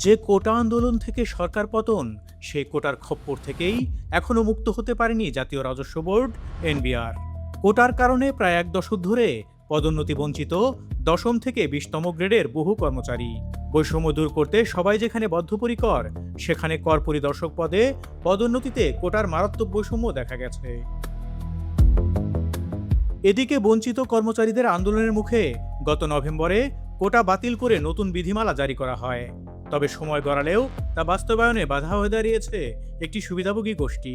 যে কোটা আন্দোলন থেকে সরকার পতন, সেই কোটার খপ্পর থেকেই এখনো মুক্ত হতে পারেনি জাতীয় রাজস্ব বোর্ড এনবিআর। কোটার কারণে প্রায় এক দশক ধরে পদোন্নতি বঞ্চিত দশম থেকে 20তম গ্রেডের বহু কর্মচারী। বৈষম্য দূর করতে সবাই যেখানে বদ্ধপরিকর, সেখানে কর পরিদর্শক পদে পদোন্নতিতে কোটার মারাত্মক বৈষম্য দেখা গেছে। এদিকে বঞ্চিত কর্মচারীদের আন্দোলনের মুখে গত নভেম্বরে কোটা বাতিল করে নতুন বিধিমালা জারি করা হয়। তবে সময় গড়ালেও তা বাস্তবায়নে বাধা হয়ে দাঁড়িয়েছে একটি সুবিধাভোগী গোষ্ঠী।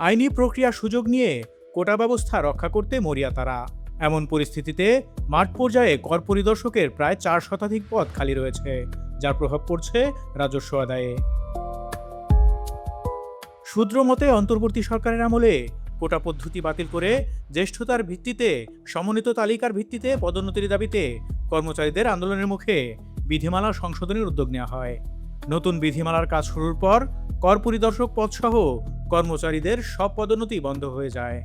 আইনি প্রক্রিয়ার সুযোগ নিয়ে কোটা ব্যবস্থা রক্ষা করতে মরিয়া তারা। এমন পরিস্থিতিতে মাঠ পর্যায়ে কর পরিদর্শকের প্রায় 4 শতাধিক পদ খালি রয়েছে, যার প্রভাব পড়ছে রাজস্ব আদায়ে। সূত্র মতে অন্তর্বর্তী সরকারের আমলে কোটা পদ্ধতি বাতিল করে জ্যেষ্ঠতার ভিত্তিতে সমন্বিত তালিকার ভিত্তিতে পদোন্নতির দাবিতে কর্মচারীদের আন্দোলনের মুখে বিধিমালা সংশোধনের উদ্যোগ নেওয়া হয়। নতুন বিধিমালার কাজ শুরুর পর কর পরিদর্শক পদসহ কর্মচারীদের সব পদোন্নতি বন্ধ হয়ে যায়।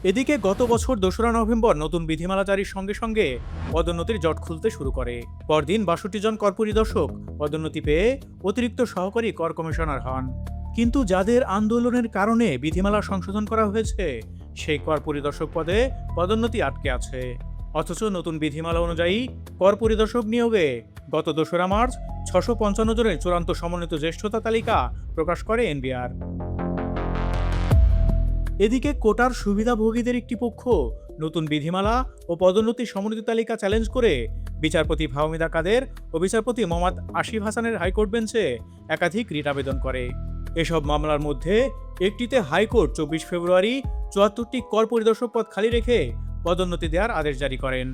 এদিকে গত বছর 2রা নভেম্বর নতুন বিধিমালা জারির সঙ্গে সঙ্গে পদোন্নতির জট খুলতে শুরু করে। পরদিন 62 জন কর পরিদর্শক পদোন্নতি পেয়ে অতিরিক্ত সহকারী কর কমিশনার হন। কিন্তু যাদের আন্দোলনের কারণে বিধিমালা সংশোধন করা হয়েছে, সেই কর পরিদর্শক পদে পদোন্নতি আটকে আছে। অথচ নতুন বিধিমালা অনুযায়ী কর পরিদর্শক নিয়োগে গত 2রা মার্চ 655 জনের চূড়ান্ত সমন্বিত জ্যেষ্ঠতা তালিকা প্রকাশ করে এনবিআর। এদিকে কোটার সুবিধাভোগীদের একটি পক্ষ নতুন বিধিমালা ও পদোন্নতি সমন্বিত তালিকা চ্যালেঞ্জ করে বিচারপতি ফাহমিদা কাদের ও বিচারপতি মোহাম্মদ আসিফ হাসানের হাইকোর্ট বেঞ্চে একাধিক রিট আবেদন করে। এসব মামলার মধ্যে একটিতে হাইকোর্ট 24 ফেব্রুয়ারি 74টি কর পরিদর্শক পদ খালি রেখে পদোন্নতি দেওয়ার আদেশ জারি করেন।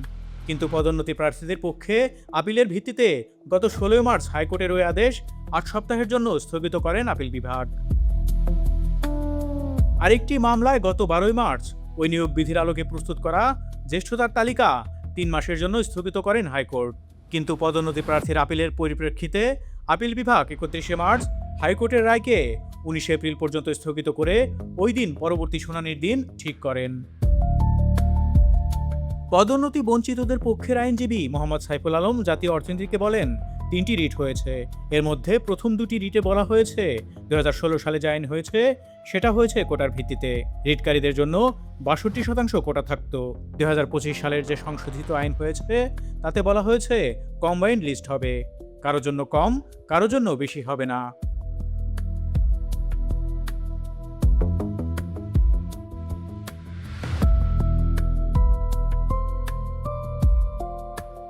কিন্তু পদোন্নতি প্রার্থীদের পক্ষে আপিলের ভিত্তিতে গত 16 মার্চ হাইকোর্টের ওই আদেশ 8 সপ্তাহের জন্য স্থগিত করেন আপিল বিভাগ। আরেকটি মামলায় গত 12 মার্চ ওই নিয়োগ বিধির আলোকে প্রস্তুত করা জ্যেষ্ঠতার তালিকা 3 মাসের জন্য স্থগিত করেন হাইকোর্ট। কিন্তু পদোন্নতি প্রার্থীর আপিলের পরিপ্রেক্ষিতে আপিল বিভাগ 31 মার্চ হাইকোর্টের রায়কে 19 এপ্রিল পর্যন্ত স্থগিত করে ওই দিন পরবর্তী শুনানির দিন ঠিক করেন। পদোন্নতি বঞ্চিতদের পক্ষের আইনজীবী মোহাম্মদ সাইফুল আলম জাতীয় অর্থনীতিকে বলেন, 3টি রিট হয়েছে। এর মধ্যে প্রথম 2টি রিটে বলা হয়েছে 2016 সালে যে আইন হয়েছে সেটা হয়েছে কোটার ভিত্তিতে। রিটকারীদের জন্য 62% কোটা থাকত। 2025 সালের যে সংশোধিত আইন হয়েছে তাতে বলা হয়েছে কম্বাইন্ড লিস্ট হবে, কারোর জন্য কম কারোর জন্য বেশি হবে না।